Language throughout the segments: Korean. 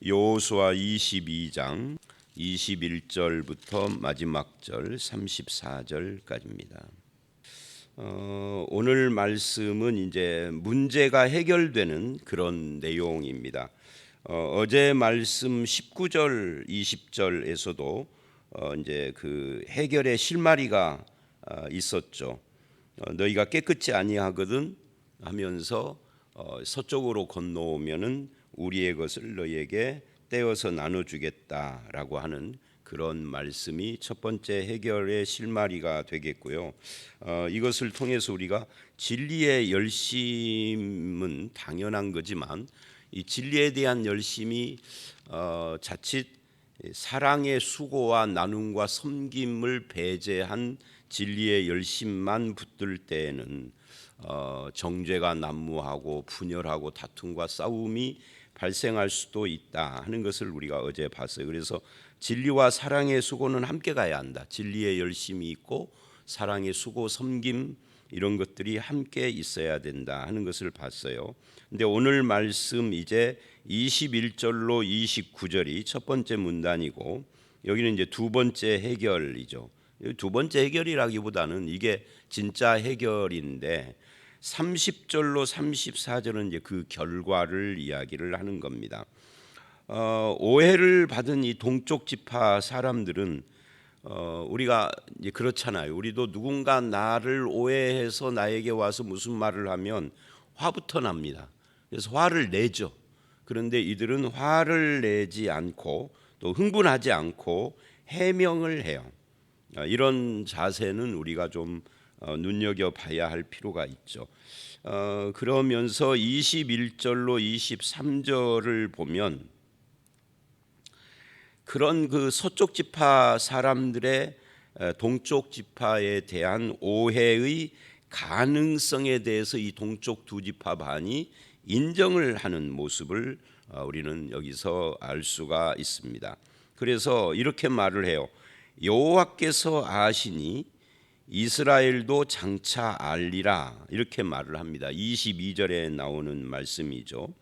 여호수아 22장 21절부터 마지막 절 34절까지입니다. 오늘 말씀은 이제 문제가 해결되는 그런 내용입니다. 어제 말씀 19절, 20절에서도 이제 그 해결의 실마리가 있었죠. 너희가 깨끗지 아니하거든 하면서 서쪽으로 건너오면은 우리의 것을 너희에게 떼어서 나눠주겠다라고 하는 그런 말씀이 첫 번째 해결의 실마리가 되겠고요. 이것을 통해서 우리가 진리의 열심은 당연한 거지만 이 진리에 대한 열심이 자칫 사랑의 수고와 나눔과 섬김을 배제한 진리의 열심만 붙들 때에는 정죄가 난무하고 분열하고 다툼과 싸움이 발생할 수도 있다 하는 것을 우리가 어제 봤어요. 그래서 진리와 사랑의 수고는 함께 가야 한다. 진리의 열심이 있고 사랑의 수고, 섬김 이런 것들이 함께 있어야 된다 하는 것을 봤어요. 근데 오늘 말씀 이제 21절로 29절이 첫 번째 문단이고 여기는 이제 두 번째 해결이죠. 두 번째 해결이라기보다는 이게 진짜 해결인데 30절로 34절은 이제 그 결과를 이야기를 하는 겁니다. 오해를 받은 이 동쪽 지파 사람들은 우리가 이제 그렇잖아요. 우리도 누군가 나를 오해해서 나에게 와서 무슨 말을 하면 화부터 납니다. 그래서 화를 내죠. 그런데 이들은 화를 내지 않고 또 흥분하지 않고 해명을 해요. 이런 자세는 우리가 좀 눈여겨봐야 할 필요가 있죠. 그러면서 21절로 23절을 보면 그런 그 서쪽 지파 사람들의 동쪽 지파에 대한 오해의 가능성에 대해서 이 동쪽 두 지파 반이 인정을 하는 모습을 우리는 여기서 알 수가 있습니다. 그래서 이렇게 말을 해요. 여호와께서 아시니 이스라엘도 장차 알리라 이렇게 말을 합니다. 22절에 나오는 말씀이죠.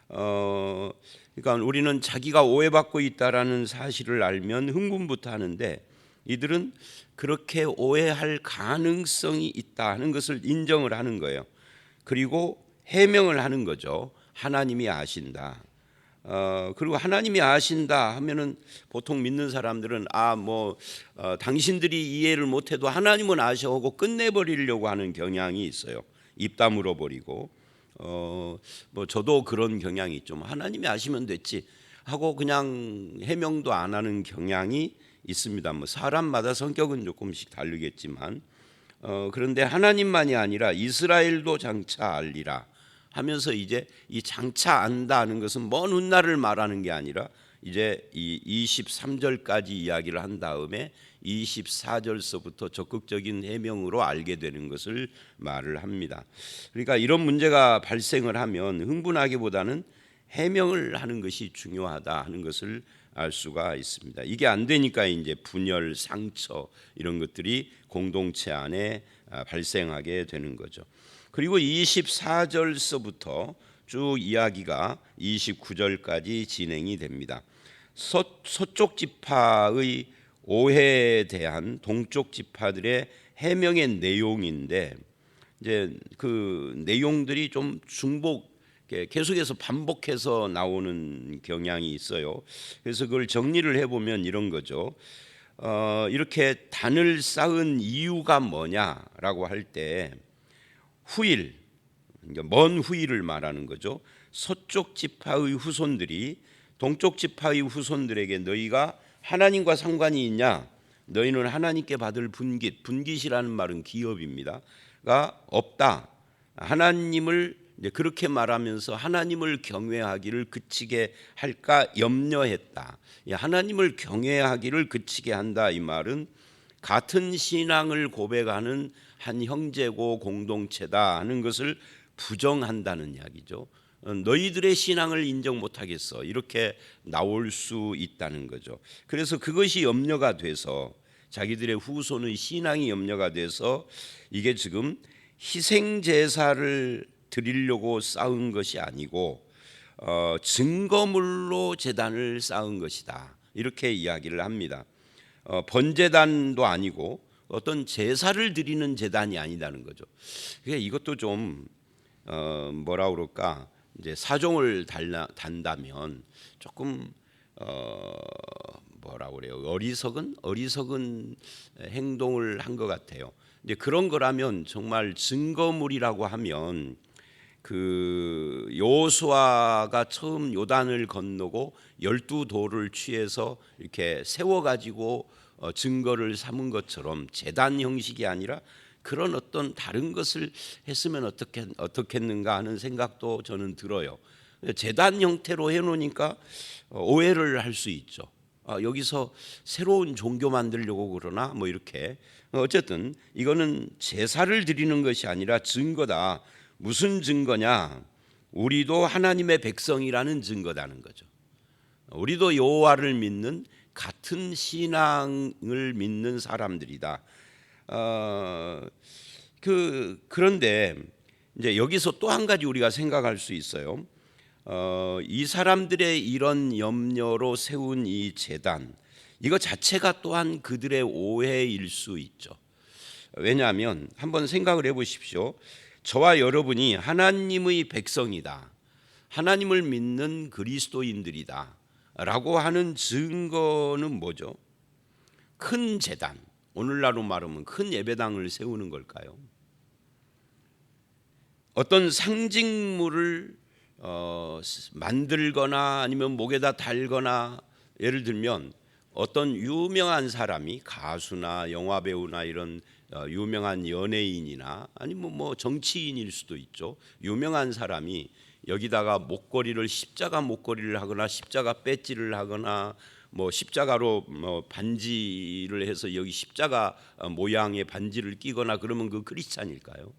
그러니까 우리는 자기가 오해받고 있다라는 사실을 알면 흥분부터 하는데 이들은 그렇게 오해할 가능성이 있다 하는 것을 인정을 하는 거예요. 그리고 해명을 하는 거죠. 하나님이 아신다. 그리고 하나님이 아신다 하면은 보통 믿는 사람들은 당신들이 이해를 못해도 하나님은 아셔하고 끝내버리려고 하는 경향이 있어요. 입 다물어 버리고 저도 그런 경향이 있죠. 하나님이 아시면 됐지 하고 그냥 해명도 안 하는 경향이 있습니다. 사람마다 성격은 조금씩 다르겠지만 그런데 하나님만이 아니라 이스라엘도 장차 알리라 하면서 이제 이 장차 안다는 것은 먼 훗날을 말하는 게 아니라 이제 이 23절까지 이야기를 한 다음에 24절서부터 적극적인 해명으로 알게 되는 것을 말을 합니다. 그러니까 이런 문제가 발생을 하면 흥분하기보다는 해명을 하는 것이 중요하다 하는 것을 알 수가 있습니다. 이게 안 되니까 이제 분열, 상처 이런 것들이 공동체 안에 발생하게 되는 거죠. 그리고 24절서부터 쭉 이야기가 29절까지 진행이 됩니다. 서쪽 지파의 오해에 대한 동쪽 지파들의 해명의 내용인데 이제 그 내용들이 좀 계속해서 반복해서 나오는 경향이 있어요. 그래서 그걸 정리를 해보면 이런 거죠. 이렇게 단을 쌓은 이유가 뭐냐라고 할 때 후일, 그러니까 먼 후일을 말하는 거죠. 서쪽 지파의 후손들이 동쪽 지파의 후손들에게 너희가 하나님과 상관이 있냐? 너희는 하나님께 받을 분깃이라는 말은 기업입니다.가 없다. 하나님을 그렇게 말하면서 하나님을 경외하기를 그치게 할까 염려했다. 하나님을 경외하기를 그치게 한다 이 말은 같은 신앙을 고백하는 한 형제고 공동체다 하는 것을 부정한다는 이야기죠. 너희들의 신앙을 인정 못하겠어 이렇게 나올 수 있다는 거죠. 그래서 그것이 염려가 돼서 자기들의 후손의 신앙이 염려가 돼서 이게 지금 희생 제사를 드리려고 쌓은 것이 아니고 증거물로 제단을 쌓은 것이다. 이렇게 이야기를 합니다. 번제단도 아니고 어떤 제사를 드리는 제단이 아니다는 거죠. 그러니까 이것도 좀 뭐라 그럴까, 이제 사종을 단다면 조금 뭐라 그래요, 어리석은 행동을 한 것 같아요. 이제 그런 거라면 정말 증거물이라고 하면 그 여호수아가 처음 요단을 건너고 12돌을 취해서 이렇게 세워 가지고 증거를 삼은 것처럼 제단 형식이 아니라 그런 어떤 다른 것을 했으면 어떻겠는가 하는 생각도 저는 들어요. 제단 형태로 해놓으니까 오해를 할 수 있죠. 여기서 새로운 종교 만들려고 그러나 뭐 이렇게. 어쨌든 이거는 제사를 드리는 것이 아니라 증거다. 무슨 증거냐? 우리도 하나님의 백성이라는 증거다는 거죠. 우리도 여호와를 믿는 같은 신앙을 믿는 사람들이다. 그런데 이제 여기서 또 한 가지 우리가 생각할 수 있어요. 이 사람들의 이런 염려로 세운 이 제단, 이거 자체가 또한 그들의 오해일 수 있죠. 왜냐하면 한번 생각을 해보십시오. 저와 여러분이 하나님의 백성이다, 하나님을 믿는 그리스도인들이다 라고 하는 증거는 뭐죠? 큰 제단, 오늘날로 말하면 큰 예배당을 세우는 걸까요? 어떤 상징물을 만들거나 아니면 목에다 달거나, 예를 들면 어떤 유명한 사람이 가수나 영화배우나 이런 유명한 연예인이나 아니면 뭐 정치인일 수도 있죠. 유명한 사람이 여기다가 목걸이를 십자가 목걸이를 하거나 십자가 배지를 하거나 뭐 십자가로 반지를 해서 여기 십자가 모양의 반지를 끼거나 그러면 그 크리스찬일까요?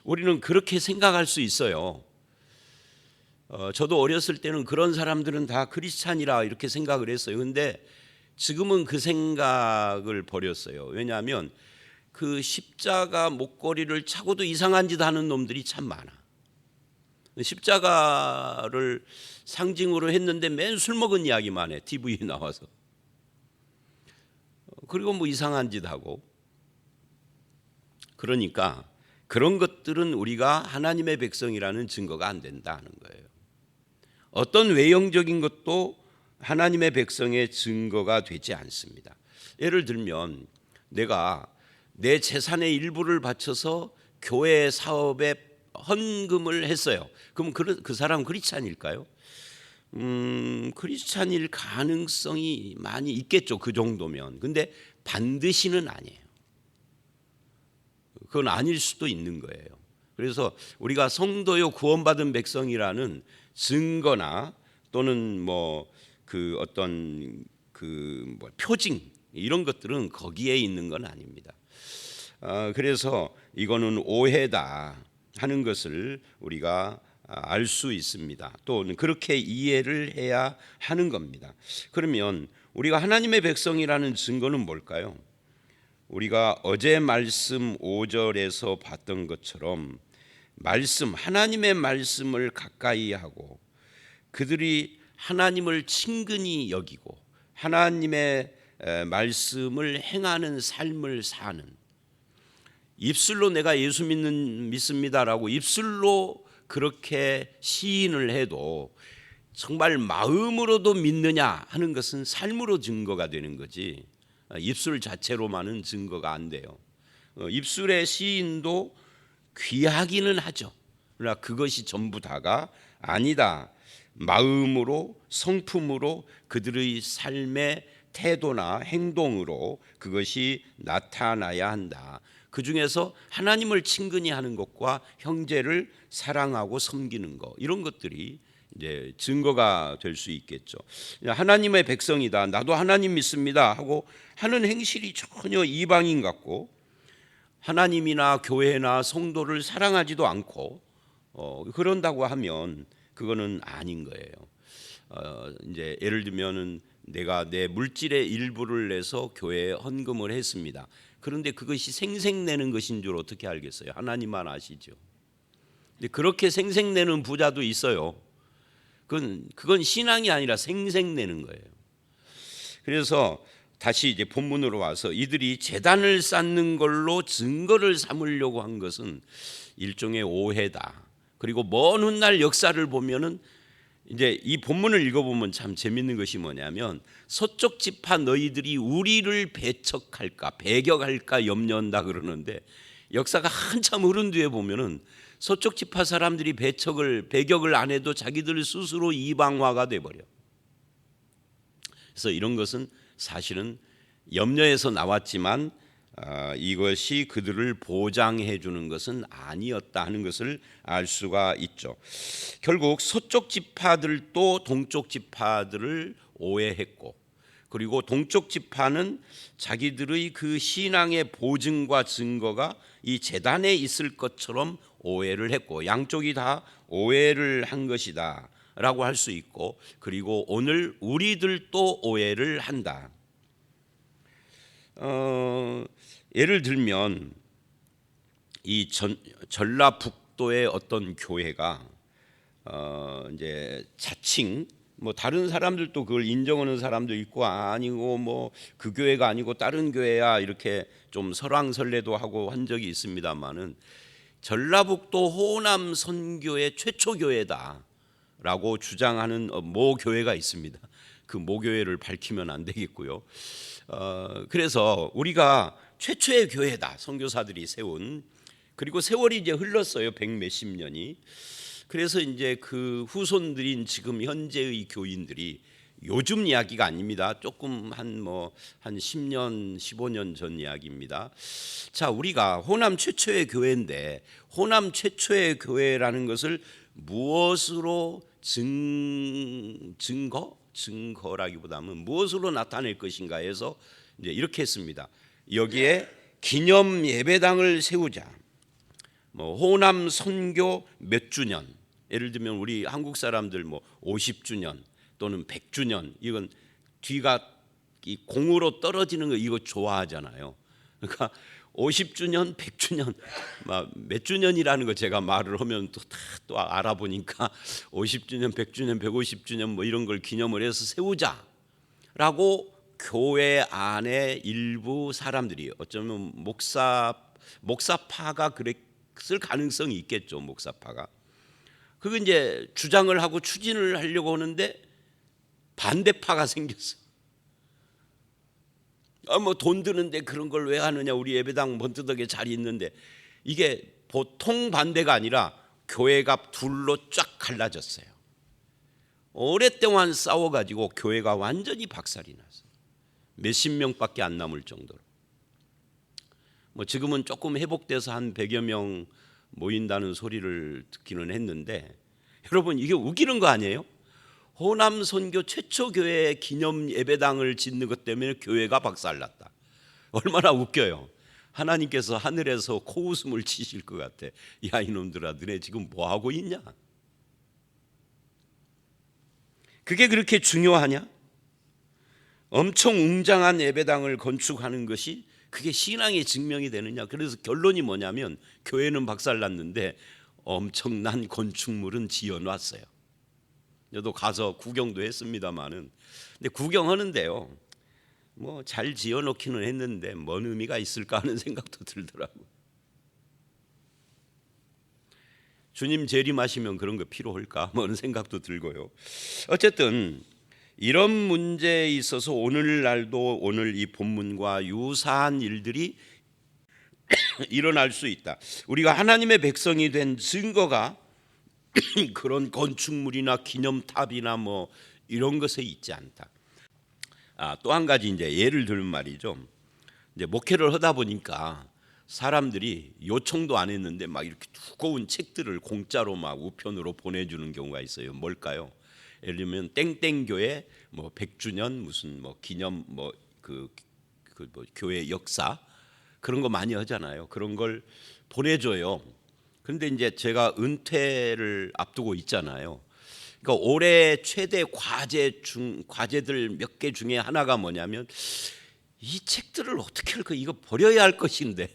우리는 그렇게 생각할 수 있어요. 저도 어렸을 때는 그런 사람들은 다 크리스찬이라 이렇게 생각을 했어요. 근데 지금은 그 생각을 버렸어요. 왜냐하면 그 십자가 목걸이를 차고도 이상한 짓 하는 놈들이 참 많아. 십자가를 상징으로 했는데 맨 술 먹은 이야기만 해, TV에 나와서. 그리고 뭐 이상한 짓 하고. 그러니까 그런 것들은 우리가 하나님의 백성이라는 증거가 안 된다는 거예요. 어떤 외형적인 것도 하나님의 백성의 증거가 되지 않습니다. 예를 들면 내가 내 재산의 일부를 바쳐서 교회 사업에 헌금을 했어요. 그럼 그 사람 크리스찬일까요? 크리스찬일 가능성이 많이 있겠죠. 그 정도면. 근데 반드시는 아니에요. 그건 아닐 수도 있는 거예요. 그래서 우리가 성도요 구원받은 백성이라는 증거나 또는 뭐 그 어떤 그 뭐 표징 이런 것들은 거기에 있는 건 아닙니다. 그래서 이거는 오해다 하는 것을 우리가 알 수 있습니다. 또 그렇게 이해를 해야 하는 겁니다. 그러면 우리가 하나님의 백성이라는 증거는 뭘까요? 우리가 어제 말씀 5절에서 봤던 것처럼 하나님의 말씀을 가까이 하고 그들이 하나님을 친근히 여기고 하나님의 말씀을 행하는 삶을 사는, 입술로 내가 예수 믿습니다라고 입술로 그렇게 시인을 해도 정말 마음으로도 믿느냐 하는 것은 삶으로 증거가 되는 거지 입술 자체로만은 증거가 안 돼요. 입술의 시인도 귀하기는 하죠. 그러나 그것이 전부 다가 아니다. 마음으로, 성품으로, 그들의 삶의 태도나 행동으로 그것이 나타나야 한다. 그 중에서 하나님을 친근히 하는 것과 형제를 사랑하고 섬기는 것, 이런 것들이 이제 증거가 될 수 있겠죠. 하나님의 백성이다, 나도 하나님 믿습니다 하고 하는 행실이 전혀 이방인 같고 하나님이나 교회나 성도를 사랑하지도 않고 그런다고 하면 그거는 아닌 거예요. 이제 예를 들면은 내가 내 물질의 일부를 내서 교회에 헌금을 했습니다. 그런데 그것이 생색내는 것인 줄 어떻게 알겠어요? 하나님만 아시죠. 근데 그렇게 생색내는 부자도 있어요. 그건 신앙이 아니라 생색내는 거예요. 그래서 다시 이제 본문으로 와서 이들이 제단을 쌓는 걸로 증거를 삼으려고 한 것은 일종의 오해다. 그리고 먼 훗날 역사를 보면은 이제 이 본문을 읽어보면 참 재밌는 것이 뭐냐면 서쪽 지파 너희들이 우리를 배척할까 배격할까 염려한다 그러는데 역사가 한참 흐른 뒤에 보면은 서쪽 지파 사람들이 배격을 안 해도 자기들 스스로 이방화가 돼버려. 그래서 이런 것은 사실은 염려에서 나왔지만 이것이 그들을 보장해 주는 것은 아니었다 하는 것을 알 수가 있죠. 결국 서쪽 지파들도 동쪽 지파들을 오해했고, 그리고 동쪽 지파는 자기들의 그 신앙의 보증과 증거가 이 제단에 있을 것처럼 오해를 했고, 양쪽이 다 오해를 한 것이다 라고 할 수 있고, 그리고 오늘 우리들도 오해를 한다. 예를 들면 이 전라북도의 어떤 교회가 이제 자칭 뭐 다른 사람들도 그걸 인정하는 사람도 있고 아니고 뭐 그 교회가 아니고 다른 교회야 이렇게 좀 설왕설래도 하고 한 적이 있습니다만은 전라북도 호남 선교의 최초 교회다라고 주장하는 모 교회가 있습니다. 그 모 교회를 밝히면 안 되겠고요. 그래서 우리가 최초의 교회다 선교사들이 세운, 그리고 세월이 이제 흘렀어요. 백 몇십 년이. 그래서 이제 그 후손들인 지금 현재의 교인들이 요즘 이야기가 아닙니다. 조금 한 10년 15년 전 이야기입니다. 자, 우리가 호남 최초의 교회인데 호남 최초의 교회라는 것을 무엇으로 증거라기보다는 무엇으로 나타낼 것인가 해서 이제 이렇게 했습니다. 여기에 기념 예배당을 세우자. 뭐 호남 선교 몇 주년, 예를 들면 우리 한국 사람들 뭐 50주년 또는 100주년, 이건 뒤가 이 공으로 떨어지는 거 이거 좋아하잖아요. 그러니까 50주년, 100주년, 몇 주년이라는 거 제가 말을 하면 또 알아보니까 50주년, 100주년, 150주년 뭐 이런 걸 기념을 해서 세우자라고 교회 안에 일부 사람들이, 어쩌면 목사파가 그랬을 가능성이 있겠죠. 목사파가 그거 이제 주장을 하고 추진을 하려고 하는데 반대파가 생겼어. 뭐 돈 드는데 그런 걸 왜 하느냐, 우리 예배당 번뜩하게 자리 있는데. 이게 보통 반대가 아니라 교회가 둘로 쫙 갈라졌어요. 오랫동안 싸워가지고 교회가 완전히 박살이 났어요. 몇십 명밖에 안 남을 정도로. 뭐 지금은 조금 회복돼서 한 100여 명 모인다는 소리를 듣기는 했는데, 여러분 이게 웃기는 거 아니에요? 호남 선교 최초 교회 기념 예배당을 짓는 것 때문에 교회가 박살났다. 얼마나 웃겨요. 하나님께서 하늘에서 코웃음을 치실 것 같아. 야, 이놈들아, 너네 지금 뭐 하고 있냐? 그게 그렇게 중요하냐? 엄청 웅장한 예배당을 건축하는 것이 그게 신앙의 증명이 되느냐? 그래서 결론이 뭐냐면 교회는 박살났는데 엄청난 건축물은 지어놨어요. 저도 가서 구경도 했습니다만은, 근데 구경하는데요, 뭐 잘 지어놓기는 했는데 뭔 의미가 있을까 하는 생각도 들더라고요. 주님 재림하시면 그런 거 필요할까 뭐 하는 생각도 들고요. 어쨌든 이런 문제에 있어서 오늘날도 오늘 이 본문과 유사한 일들이 일어날 수 있다. 우리가 하나님의 백성이 된 증거가 그런 건축물이나 기념탑이나 뭐 이런 것에 있지 않다. 또 한 가지 이제 예를 들면 말이죠. 이제 목회를 하다 보니까 사람들이 요청도 안 했는데 막 이렇게 두꺼운 책들을 공짜로 막 우편으로 보내주는 경우가 있어요. 뭘까요? 예를 들면 땡땡교회 뭐 100주년 무슨 뭐 기념 뭐 교회 역사 그런 거 많이 하잖아요. 그런 걸 보내줘요. 그런데 이제 제가 은퇴를 앞두고 있잖아요. 그러니까 올해 최대 과제들 몇 개 중에 하나가 뭐냐면 이 책들을 어떻게 할까? 이거 버려야 할 것인데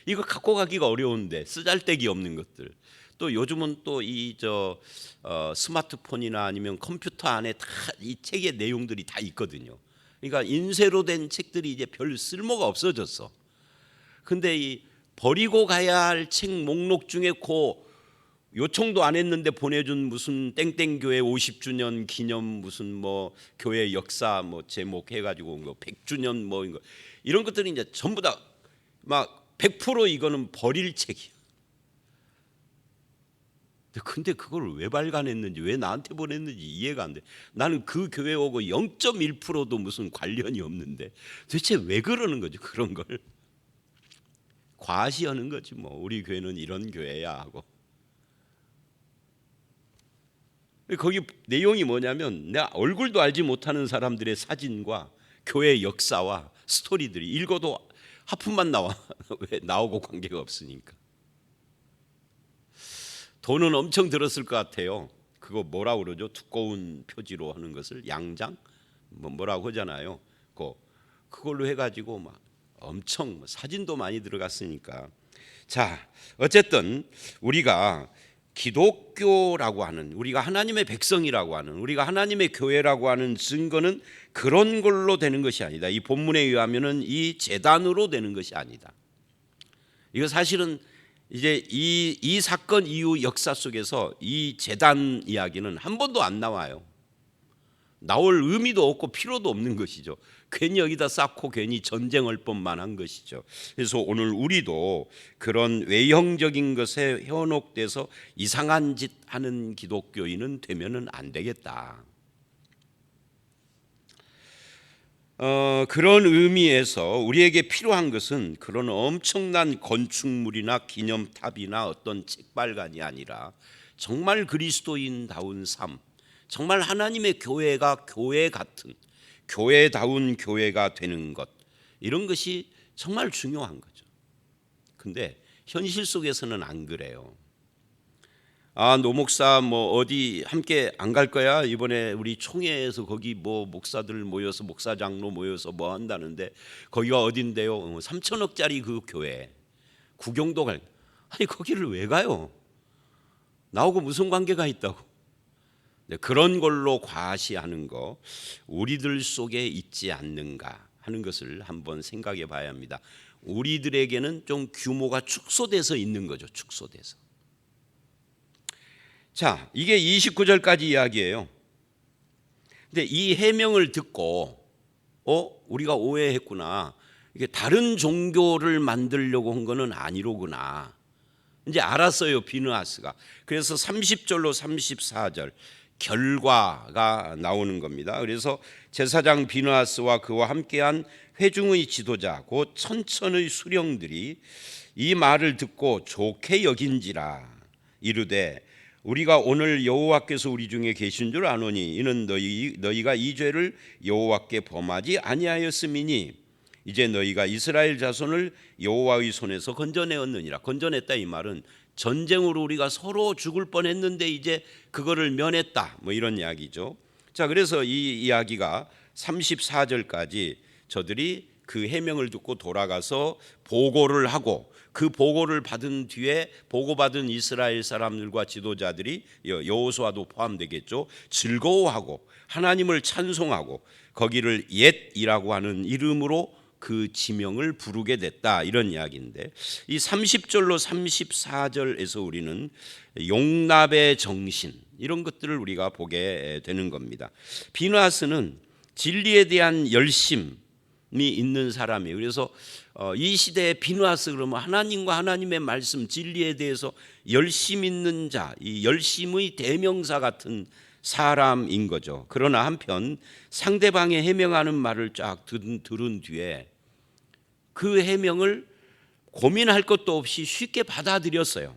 이거 갖고 가기가 어려운데 쓰잘데기 없는 것들. 또 요즘은 또 이 스마트폰이나 아니면 컴퓨터 안에 다 이 책의 내용들이 다 있거든요. 그러니까 인쇄로 된 책들이 이제 별 쓸모가 없어졌어. 근데 이 버리고 가야 할 책 목록 중에 요청도 안 했는데 보내준 무슨 땡땡 교회 50주년 기념 무슨 뭐 교회 역사 뭐 제목 해가지고 뭐 100주년 뭐 이런 것들이 이제 전부 다 막 100% 이거는 버릴 책이야. 근데 그걸 왜 발간했는지 왜 나한테 보냈는지 이해가 안 돼. 나는 그 교회 오고 0.1%도 무슨 관련이 없는데 도대체 왜 그러는 거지 그런 걸. 과시하는 거지 뭐. 우리 교회는 이런 교회야 하고. 거기 내용이 뭐냐면 내가 얼굴도 알지 못하는 사람들의 사진과 교회 역사와 스토리들이 읽어도 하품만 나와. 왜 나오고 관계가 없으니까. 돈은 엄청 들었을 것 같아요. 그거 뭐라고 그러죠? 두꺼운 표지로 하는 것을 양장 뭐라고 하잖아요. 그걸로 해가지고 막 엄청 사진도 많이 들어갔으니까. 자, 어쨌든 우리가 기독교라고 하는, 우리가 하나님의 백성이라고 하는, 우리가 하나님의 교회라고 하는 증거는 그런 걸로 되는 것이 아니다. 이 본문에 의하면은 이 제단으로 되는 것이 아니다. 이거 사실은 이제 이 사건 이후 역사 속에서 이 제단 이야기는 한 번도 안 나와요. 나올 의미도 없고 필요도 없는 것이죠. 괜히 여기다 쌓고 괜히 전쟁할 뻔만 한 것이죠. 그래서 오늘 우리도 그런 외형적인 것에 현혹돼서 이상한 짓 하는 기독교인은 되면은 안 되겠다. 그런 의미에서 우리에게 필요한 것은 그런 엄청난 건축물이나 기념탑이나 어떤 책발간이 아니라 정말 그리스도인다운 삶, 정말 하나님의 교회가 교회 같은 교회다운 교회가 되는 것, 이런 것이 정말 중요한 거죠. 근데 현실 속에서는 안 그래요. 노 목사 뭐 어디 함께 안 갈 거야? 이번에 우리 총회에서 거기 뭐 목사들 모여서 목사장로 모여서 뭐 한다는데 거기가 어딘데요? 3천억짜리 그 교회 구경도 아니 거기를 왜 가요? 나하고 무슨 관계가 있다고? 그런 걸로 과시하는 거 우리들 속에 있지 않는가 하는 것을 한번 생각해 봐야 합니다. 우리들에게는 좀 규모가 축소돼서 있는 거죠. 축소돼서. 자, 이게 29절까지 이야기예요. 근데 이 해명을 듣고 우리가 오해했구나. 이게 다른 종교를 만들려고 한 거는 아니로구나. 이제 알았어요, 비느하스가. 그래서 30절로 34절 결과가 나오는 겁니다. 그래서 제사장 비느하스와 그와 함께한 회중의 지도자 곧 천천의 수령들이 이 말을 듣고 좋게 여긴지라 이르되 우리가 오늘 여호와께서 우리 중에 계신 줄 아노니 이는 너희가 이 죄를 여호와께 범하지 아니하였음이니 이제 너희가 이스라엘 자손을 여호와의 손에서 건져내었느니라. 건져냈다 이 말은 전쟁으로 우리가 서로 죽을 뻔했는데 이제 그거를 면했다 뭐 이런 이야기죠. 자, 그래서 이 이야기가 34절까지 저들이 그 해명을 듣고 돌아가서 보고를 하고 그 보고를 받은 뒤에 보고받은 이스라엘 사람들과 지도자들이 여호수아도 포함되겠죠. 즐거워하고 하나님을 찬송하고 거기를 옛이라고 하는 이름으로 그 지명을 부르게 됐다 이런 이야기인데 이 30절로 34절에서 우리는 용납의 정신 이런 것들을 우리가 보게 되는 겁니다. 비느하스는 진리에 대한 열심이 있는 사람이에요. 그래서 이 시대에 비느하스 그러면 하나님과 하나님의 말씀 진리에 대해서 열심 있는 자, 이 열심의 대명사 같은 사람인 거죠. 그러나 한편 상대방의 해명하는 말을 쫙 들은 뒤에 그 해명을 고민할 것도 없이 쉽게 받아들였어요.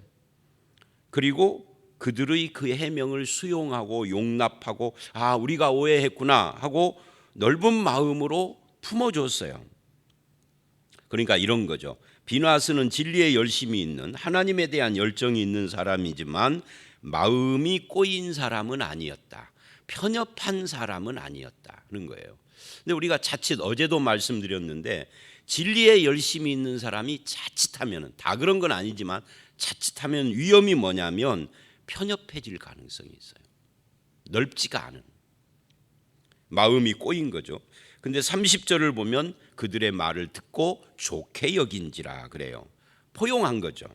그리고 그들의 그 해명을 수용하고 용납하고 우리가 오해했구나 하고 넓은 마음으로 품어줬어요. 그러니까 이런 거죠. 비느하스는 진리에 열심이 있는 하나님에 대한 열정이 있는 사람이지만 마음이 꼬인 사람은 아니었다. 편협한 사람은 아니었다는 거예요. 근데 우리가 자칫 어제도 말씀드렸는데 진리에 열심이 있는 사람이 자칫하면 다 그런 건 아니지만 자칫하면 위험이 뭐냐면 편협해질 가능성이 있어요. 넓지가 않은 마음이 꼬인 거죠. 근데 30절을 보면 그들의 말을 듣고 좋게 여긴지라 그래요. 포용한 거죠.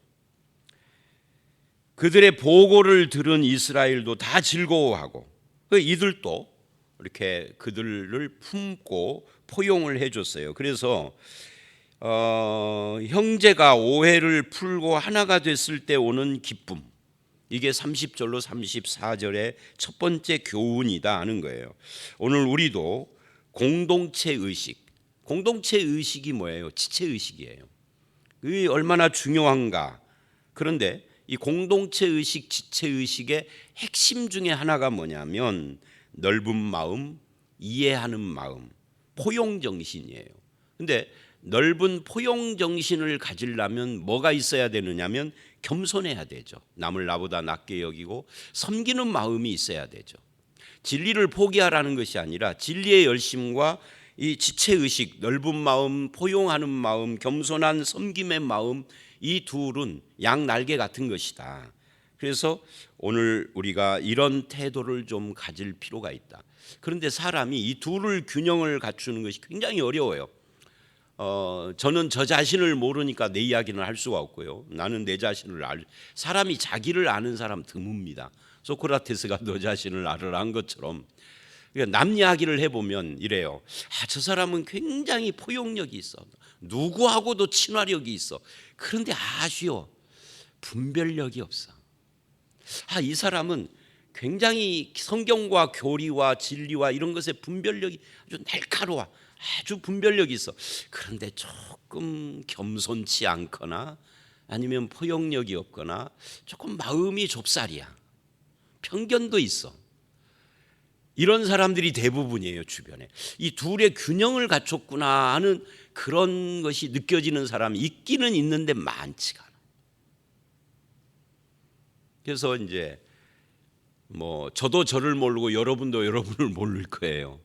그들의 보고를 들은 이스라엘도 다 즐거워하고 이들도 이렇게 그들을 품고 포용을 해줬어요. 그래서 형제가 오해를 풀고 하나가 됐을 때 오는 기쁨, 이게 30절로 34절의 첫 번째 교훈이다 하는 거예요. 오늘 우리도 공동체 의식이 뭐예요? 지체 의식이에요. 그게 얼마나 중요한가. 그런데 이 공동체 의식, 지체 의식의 핵심 중에 하나가 뭐냐면 넓은 마음, 이해하는 마음, 포용 정신이에요. 근데 넓은 포용 정신을 가지려면 뭐가 있어야 되느냐면 겸손해야 되죠. 남을 나보다 낮게 여기고 섬기는 마음이 있어야 되죠. 진리를 포기하라는 것이 아니라 진리의 열심과 이 지체의식, 넓은 마음, 포용하는 마음, 겸손한 섬김의 마음, 이 둘은 양날개 같은 것이다. 그래서 오늘 우리가 이런 태도를 좀 가질 필요가 있다. 그런데 사람이 이 둘을 균형을 갖추는 것이 굉장히 어려워요. 저는 저 자신을 모르니까 내 이야기는 할 수가 없고요. 나는 내 자신을 사람이 자기를 아는 사람 드뭅니다. 소크라테스가 너 자신을 알으라 한 것처럼 남 이야기를 해보면 이래요. 저 사람은 굉장히 포용력이 있어. 누구하고도 친화력이 있어. 그런데 아쉬워. 분별력이 없어. 이 사람은 굉장히 성경과 교리와 진리와 이런 것의 분별력이 아주 날카로워. 아주 분별력이 있어. 그런데 조금 겸손치 않거나 아니면 포용력이 없거나 조금 마음이 좁쌀이야. 편견도 있어. 이런 사람들이 대부분이에요, 주변에. 이 둘의 균형을 갖췄구나 하는 그런 것이 느껴지는 사람이 있기는 있는데 많지가 않아. 그래서 이제 저도 저를 모르고 여러분도 여러분을 모를 거예요.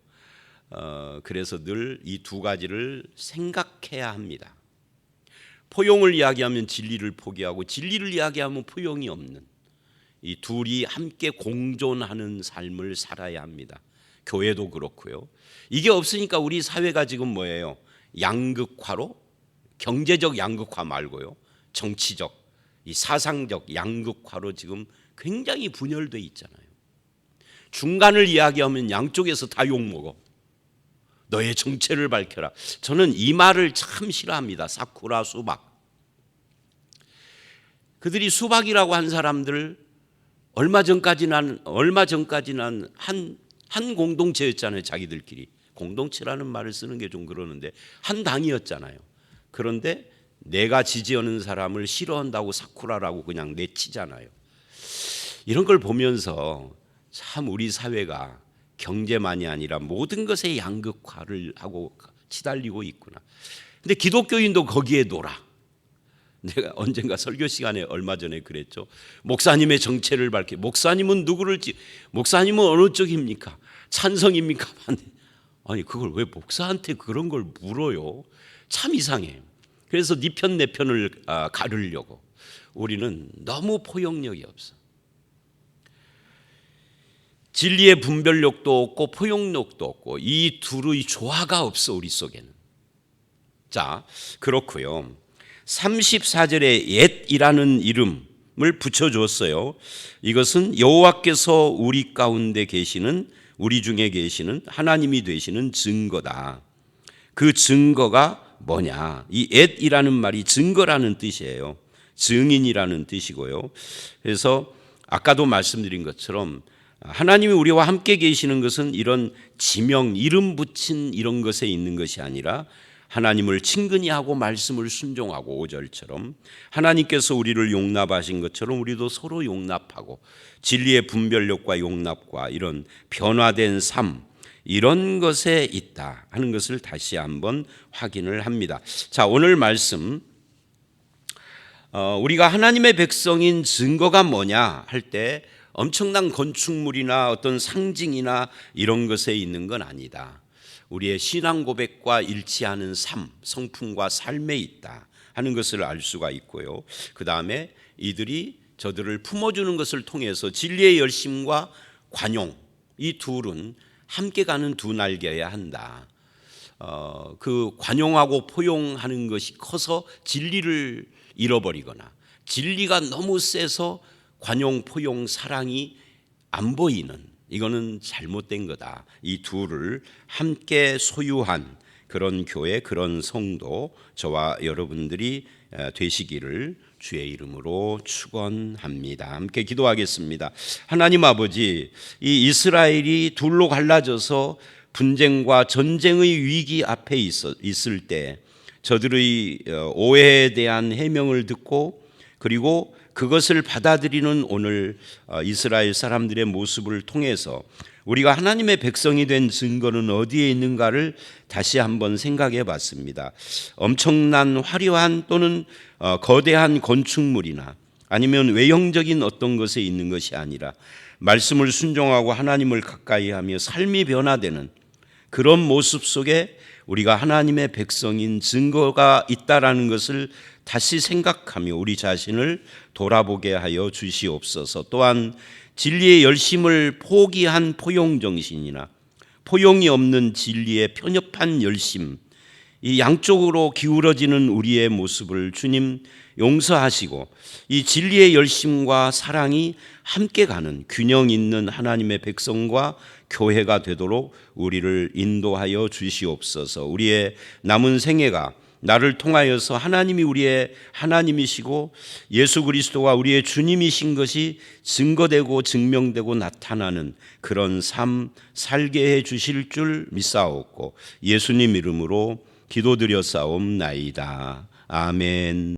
그래서 늘 이 두 가지를 생각해야 합니다. 포용을 이야기하면 진리를 포기하고 진리를 이야기하면 포용이 없는 이 둘이 함께 공존하는 삶을 살아야 합니다. 교회도 그렇고요. 이게 없으니까 우리 사회가 지금 뭐예요? 양극화로, 경제적 양극화 말고요, 정치적, 이 사상적 양극화로 지금 굉장히 분열돼 있잖아요. 중간을 이야기하면 양쪽에서 다 욕먹어. 너의 정체를 밝혀라. 저는 이 말을 참 싫어합니다. 사쿠라 수박. 그들이 수박이라고 한 사람들 얼마 전까지는 한 공동체였잖아요. 자기들끼리. 공동체라는 말을 쓰는 게 좀 그러는데 한 당이었잖아요. 그런데 내가 지지하는 사람을 싫어한다고 사쿠라라고 그냥 내치잖아요. 이런 걸 보면서 참 우리 사회가 경제만이 아니라 모든 것에 양극화를 하고 치달리고 있구나. 근데 기독교인도 거기에 놀아. 내가 언젠가 설교 시간에 얼마 전에 그랬죠. 목사님의 정체를 밝히. 목사님은 목사님은 어느 쪽입니까? 찬성입니까? 아니 그걸 왜 목사한테 그런 걸 물어요? 참 이상해. 그래서 네 편 내 편을 가르려고. 우리는 너무 포용력이 없어. 진리의 분별력도 없고 포용력도 없고 이 둘의 조화가 없어 우리 속에는. 자, 그렇고요. 34절에 옛이라는 이름을 붙여줬어요. 이것은 여호와께서 우리 가운데 계시는, 우리 중에 계시는 하나님이 되시는 증거다. 그 증거가 뭐냐? 이 옛이라는 말이 증거라는 뜻이에요. 증인이라는 뜻이고요. 그래서 아까도 말씀드린 것처럼 하나님이 우리와 함께 계시는 것은 이런 지명, 이름 붙인 이런 것에 있는 것이 아니라 하나님을 친근히 하고 말씀을 순종하고 5절처럼 하나님께서 우리를 용납하신 것처럼 우리도 서로 용납하고 진리의 분별력과 용납과 이런 변화된 삶, 이런 것에 있다 하는 것을 다시 한번 확인을 합니다. 자, 오늘 말씀 우리가 하나님의 백성인 증거가 뭐냐 할 때 엄청난 건축물이나 어떤 상징이나 이런 것에 있는 건 아니다. 우리의 신앙 고백과 일치하는 삶, 성품과 삶에 있다 하는 것을 알 수가 있고요. 그 다음에 이들이 저들을 품어주는 것을 통해서 진리의 열심과 관용, 이 둘은 함께 가는 두 날개여야 한다. 그 관용하고 포용하는 것이 커서 진리를 잃어버리거나 진리가 너무 세서 관용, 포용, 사랑이 안 보이는, 이거는 잘못된 거다. 이 둘을 함께 소유한 그런 교회, 그런 성도, 저와 여러분들이 되시기를 주의 이름으로 축원합니다. 함께 기도하겠습니다. 하나님 아버지, 이 이스라엘이 둘로 갈라져서 분쟁과 전쟁의 위기 앞에 있을 때 저들의 오해에 대한 해명을 듣고 그리고 그것을 받아들이는 오늘 이스라엘 사람들의 모습을 통해서 우리가 하나님의 백성이 된 증거는 어디에 있는가를 다시 한번 생각해 봤습니다. 엄청난 화려한 또는 거대한 건축물이나 아니면 외형적인 어떤 것에 있는 것이 아니라 말씀을 순종하고 하나님을 가까이 하며 삶이 변화되는 그런 모습 속에 우리가 하나님의 백성인 증거가 있다라는 것을 다시 생각하며 우리 자신을 돌아보게 하여 주시옵소서. 또한 진리의 열심을 포기한 포용정신이나 포용이 없는 진리의 편협한 열심, 이 양쪽으로 기울어지는 우리의 모습을 주님 용서하시고 이 진리의 열심과 사랑이 함께 가는 균형 있는 하나님의 백성과 교회가 되도록 우리를 인도하여 주시옵소서. 우리의 남은 생애가 나를 통하여서 하나님이 우리의 하나님이시고 예수 그리스도가 우리의 주님이신 것이 증거되고 증명되고 나타나는 그런 삶 살게 해 주실 줄 믿사옵고 예수님 이름으로 기도드렸사옵나이다. 아멘.